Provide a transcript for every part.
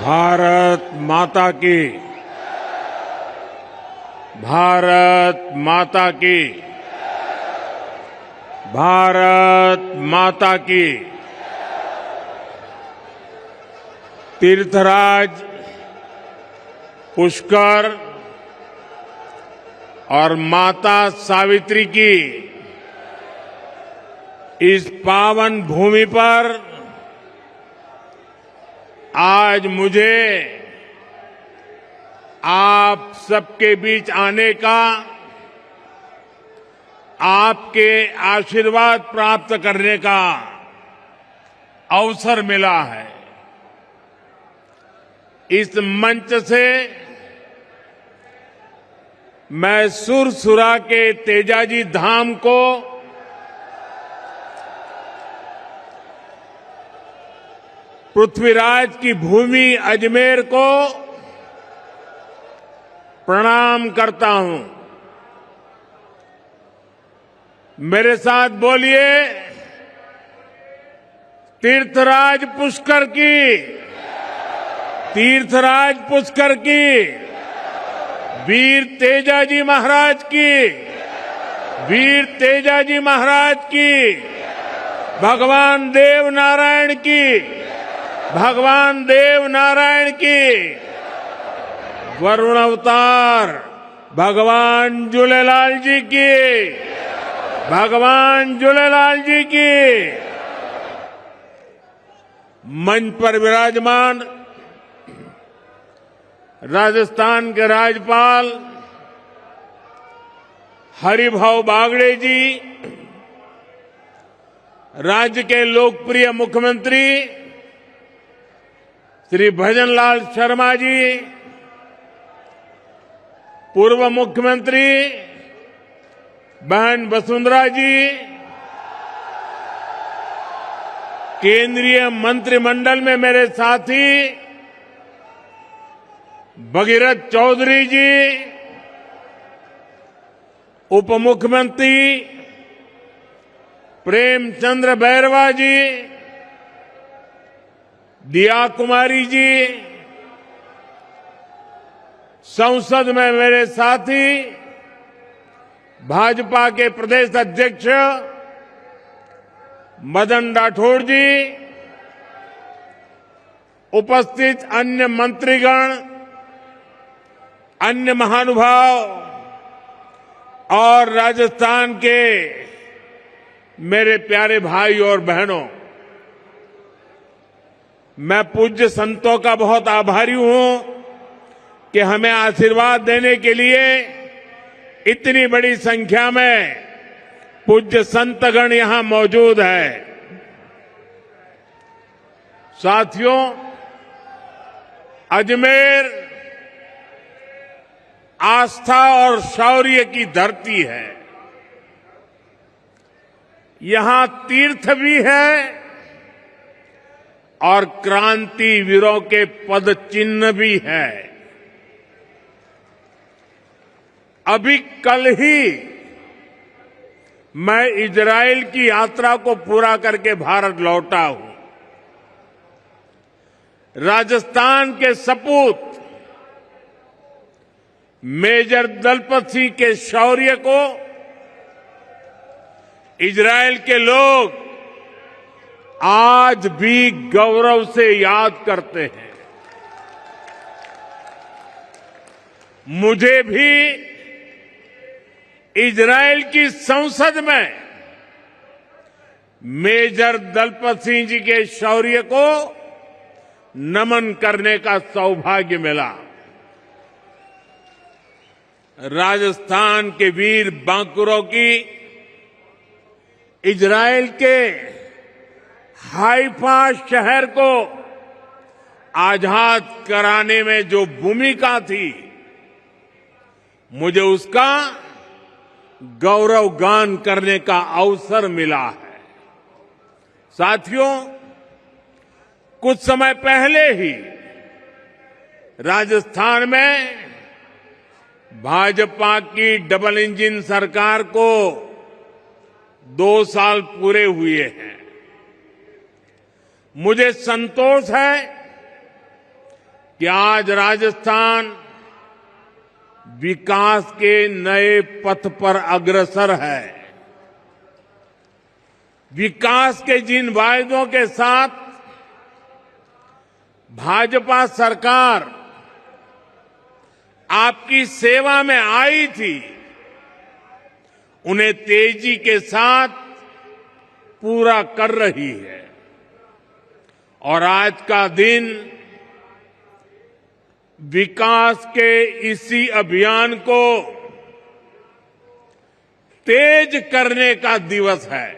भारत माता की, भारत माता की, भारत माता की। तीर्थराज पुष्कर और माता सावित्री की इस पावन भूमि पर आज मुझे आप सबके बीच आने का, आपके आशीर्वाद प्राप्त करने का अवसर मिला है। इस मंच से मैं सुरसुरा के तेजाजी धाम को पृथ्वीराज की भूमि अजमेर को प्रणाम करता हूं। मेरे साथ बोलिए, तीर्थराज पुष्कर की, तीर्थराज पुष्कर की, वीर तेजाजी महाराज की, वीर तेजाजी महाराज की, भगवान देव नारायण की, भगवान देव नारायण की, वरुण अवतार भगवान झूलेलाल जी की, भगवान झूलेलाल जी की। मंच पर विराजमान राजस्थान के राज्यपाल हरिभाऊ बागड़े जी, राज्य के लोकप्रिय मुख्यमंत्री श्री भजनलाल शर्मा जी, पूर्व मुख्यमंत्री बहन वसुंधरा जी, केंद्रीय मंत्रिमंडल में मेरे साथी भगीरथ चौधरी जी, उप मुख्यमंत्री प्रेमचंद्र बैरवा जी, दिया कुमारी जी, संसद में मेरे साथी भाजपा के प्रदेश अध्यक्ष मदन राठौड़ जी, उपस्थित अन्य मंत्रीगण, अन्य महानुभाव और राजस्थान के मेरे प्यारे भाई और बहनों, मैं पूज्य संतों का बहुत आभारी हूं कि हमें आशीर्वाद देने के लिए इतनी बड़ी संख्या में पूज्य संतगण यहां मौजूद है। साथियों, अजमेर आस्था और शौर्य की धरती है। यहां तीर्थ भी है और क्रांति वीरों के पद चिन्ह भी है। अभी कल ही मैं इजराइल की यात्रा को पूरा करके भारत लौटा हूं। राजस्थान के सपूत मेजर दलपत सिंह के शौर्य को इजराइल के लोग आज भी गौरव से याद करते हैं। मुझे भी इजराइल की संसद में मेजर दलपत सिंह जी के शौर्य को नमन करने का सौभाग्य मिला। राजस्थान के वीर बांकुरों की इजराइल के हाइफा शहर को आजाद कराने में जो भूमिका थी, मुझे उसका गौरव गान करने का अवसर मिला है। साथियों, कुछ समय पहले ही राजस्थान में भाजपा की डबल इंजन सरकार को 2 साल पूरे हुए हैं। मुझे संतोष है कि आज राजस्थान विकास के नए पथ पर अग्रसर है। विकास के जिन वायदों के साथ भाजपा सरकार आपकी सेवा में आई थी, उन्हें तेजी के साथ पूरा कर रही है। और आज का दिन विकास के इसी अभियान को तेज करने का दिवस है।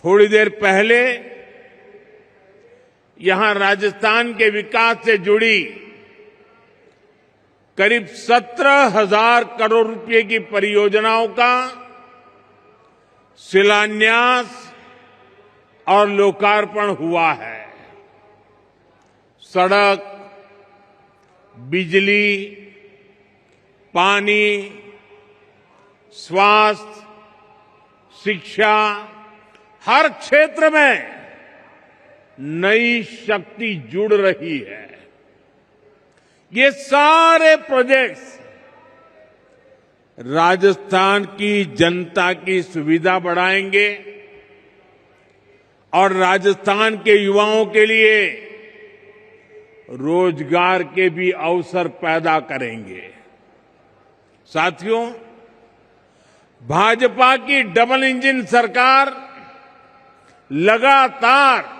थोड़ी देर पहले यहां राजस्थान के विकास से जुड़ी करीब 17,000 करोड़ रुपए की परियोजनाओं का शिलान्यास और लोकार्पण हुआ है। सड़क, बिजली, पानी, स्वास्थ्य, शिक्षा, हर क्षेत्र में नई शक्ति जुड़ रही है। ये सारे प्रोजेक्ट्स राजस्थान की जनता की सुविधा बढ़ाएंगे और राजस्थान के युवाओं के लिए रोजगार के भी अवसर पैदा करेंगे। साथियों, भाजपा की डबल इंजन सरकार लगातार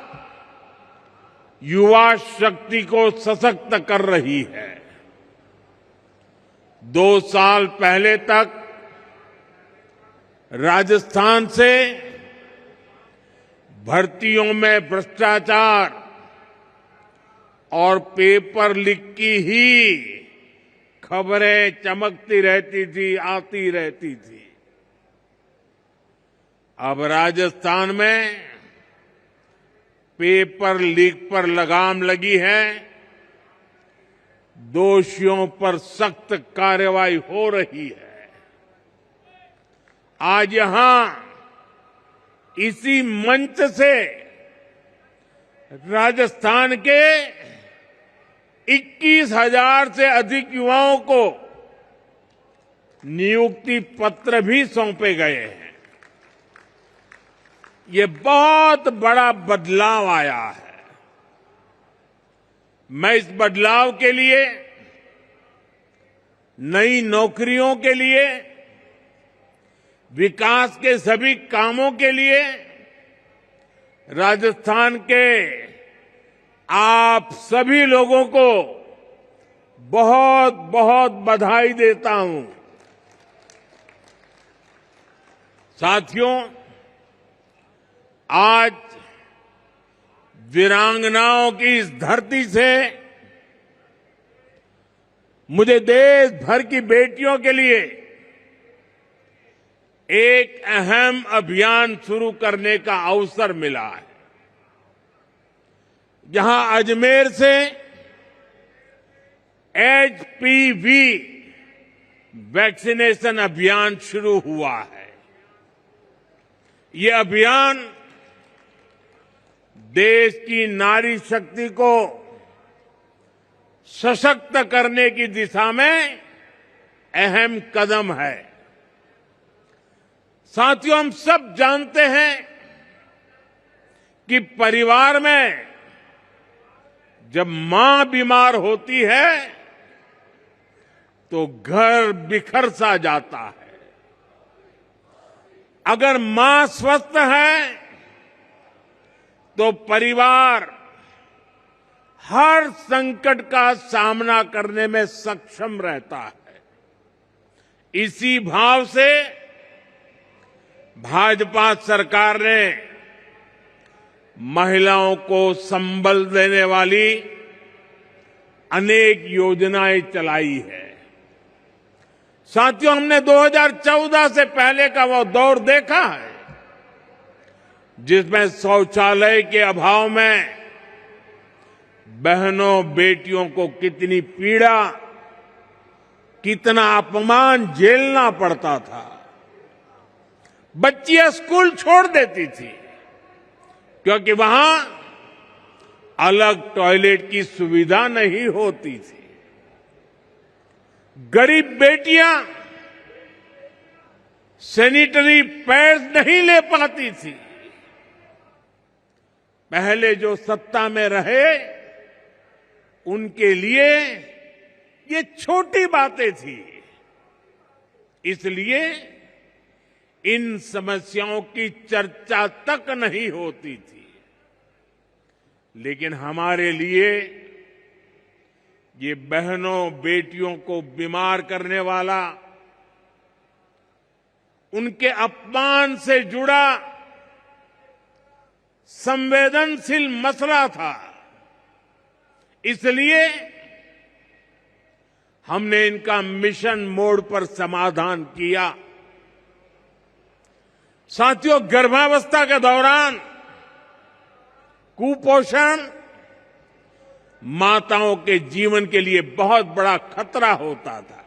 युवा शक्ति को सशक्त कर रही है। 2 साल पहले तक राजस्थान से भर्तियों में भ्रष्टाचार और पेपर लीक की ही खबरें चमकती रहती थी, आती रहती थी। अब राजस्थान में पेपर लीक पर लगाम लगी है। दोषियों पर सख्त कार्रवाई हो रही है। आज यहां इसी मंच से राजस्थान के 21,000 से अधिक युवाओं को नियुक्ति पत्र भी सौंपे गए हैं। ये बहुत बड़ा बदलाव आया है। मैं इस बदलाव के लिए, नई नौकरियों के लिए, विकास के सभी कामों के लिए राजस्थान के आप सभी लोगों को बहुत बहुत बधाई देता हूं। साथियों, आज वीरांगनाओं की इस धरती से मुझे देश भर की बेटियों के लिए एक अहम अभियान शुरू करने का अवसर मिला है। जहां अजमेर से HPV वैक्सीनेशन अभियान शुरू हुआ है। ये अभियान देश की नारी शक्ति को सशक्त करने की दिशा में अहम कदम है। साथियों, हम सब जानते हैं कि परिवार में जब मां बीमार होती है तो घर बिखर सा जाता है। अगर मां स्वस्थ है तो परिवार हर संकट का सामना करने में सक्षम रहता है। इसी भाव से भाजपा सरकार ने महिलाओं को संबल देने वाली अनेक योजनाएं चलाई है। साथियों, हमने 2014 से पहले का वो दौर देखा है जिसमें शौचालय के अभाव में बहनों बेटियों को कितनी पीड़ा, कितना अपमान झेलना पड़ता था। बच्चियां स्कूल छोड़ देती थी क्योंकि वहां अलग टॉयलेट की सुविधा नहीं होती थी। गरीब बेटियां सैनिटरी पैड्स नहीं ले पाती थी। पहले जो सत्ता में रहे उनके लिए ये छोटी बातें थी, इसलिए इन समस्याओं की चर्चा तक नहीं होती थी। लेकिन हमारे लिए ये बहनों बेटियों को बीमार करने वाला, उनके अपमान से जुड़ा संवेदनशील मसला था। इसलिए हमने इनका मिशन मोड पर समाधान किया। साथियों, गर्भावस्था के दौरान कुपोषण माताओं के जीवन के लिए बहुत बड़ा खतरा होता था।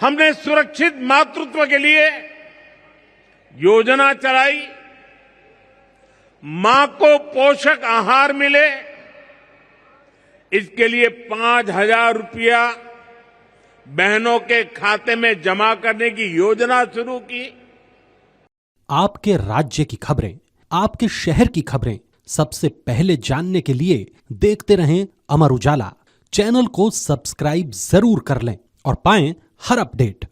हमने सुरक्षित मातृत्व के लिए योजना चलाई। मां को पोषक आहार मिले, इसके लिए 5,000 रुपया बहनों के खाते में जमा करने की योजना शुरू की। आपके राज्य की खबरें, आपके शहर की खबरें सबसे पहले जानने के लिए देखते रहें अमर उजाला। चैनल को सब्सक्राइब जरूर कर लें और पाएं हर अपडेट।